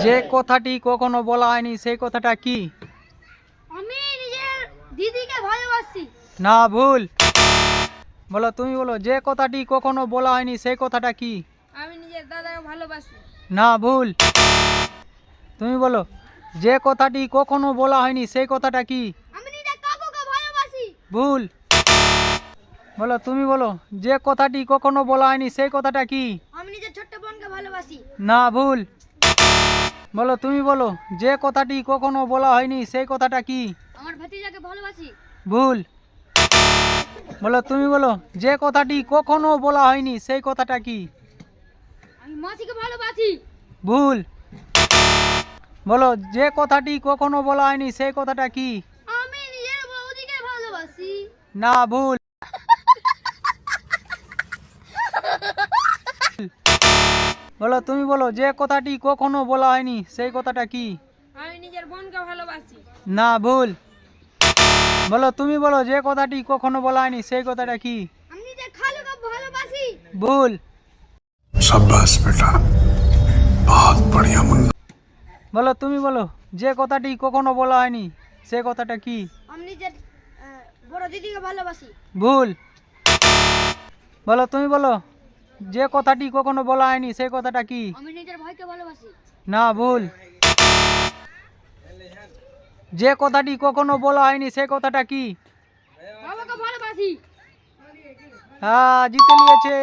যে কথাটি কখনো বলা হয়নি সেই কথাটা কি? আমি নিজের দিদিকে ভালোবাসি। না, ভুল। বলো, তুমি বলো, যে কথাটি কখনো বলা হয়নি সেই কথাটা কি? আমি নিজের দাদাকে ভালোবাসি। না, ভুল। তুমি বলো, যে কথাটি কখনো বলা হয়নি সেই কথাটা কি? আমি নিজের কাকুকে ভালোবাসি। ভুল। বলো, তুমি বলো, যে কথাটি কখনো বলা হয়নি সেই কথাটা কি? আমি নিজের ছোট্ট বোনকে ভালোবাসি। না, ভুল। বলো, তুমি বলো, যে কথাটি কখনো বলা হয়নি সেই কথাটা কি? আমার ভাতিজাকে ভালোবাসি। ভুল। বলো, তুমি বলো, যে কথাটি কখনো বলা হয়নি সেই কথাটা কি? আমি মাসিকে ভালোবাসি। ভুল। বলো, যে কথাটি কখনো বলা হয়নি সেই কথাটা কি? আমি নিজের বৌদিকে ভালোবাসি। না, ভুল। বলো, তুমি বলো, যে কথাটি কখনো বলা হয়নি সেই কথাটা কি? আমি নিজের বোনকে ভালোবাসি। না, ভুল। বলো, তুমি বলো, যে কথাটি কখনো বলা হয়নি সেই কথাটা কি? আমি নিজের খালুকে ভালোবাসি। ভুল। शाबाश बेटा, बहुत बढ़िया मुन्ना। বলো, তুমি বলো, যে কথাটি কখনো বলা হয়নি সেই কথাটা কি? আমি নিজের বড় দিদিকে ভালোবাসি। ভুল। বলো, তুমি বলো, যে কথাটি কখনো বলা হয়নি সেই কথাটা কি? আমি নিজের ভাইকে ভালোবাসি। না, ভুল। যে কথাটি কখনো বলা হয়নি সেই কথাটা কি? বাবাকে ভালোবাসি। হ্যাঁ, জিতে নিয়েছে।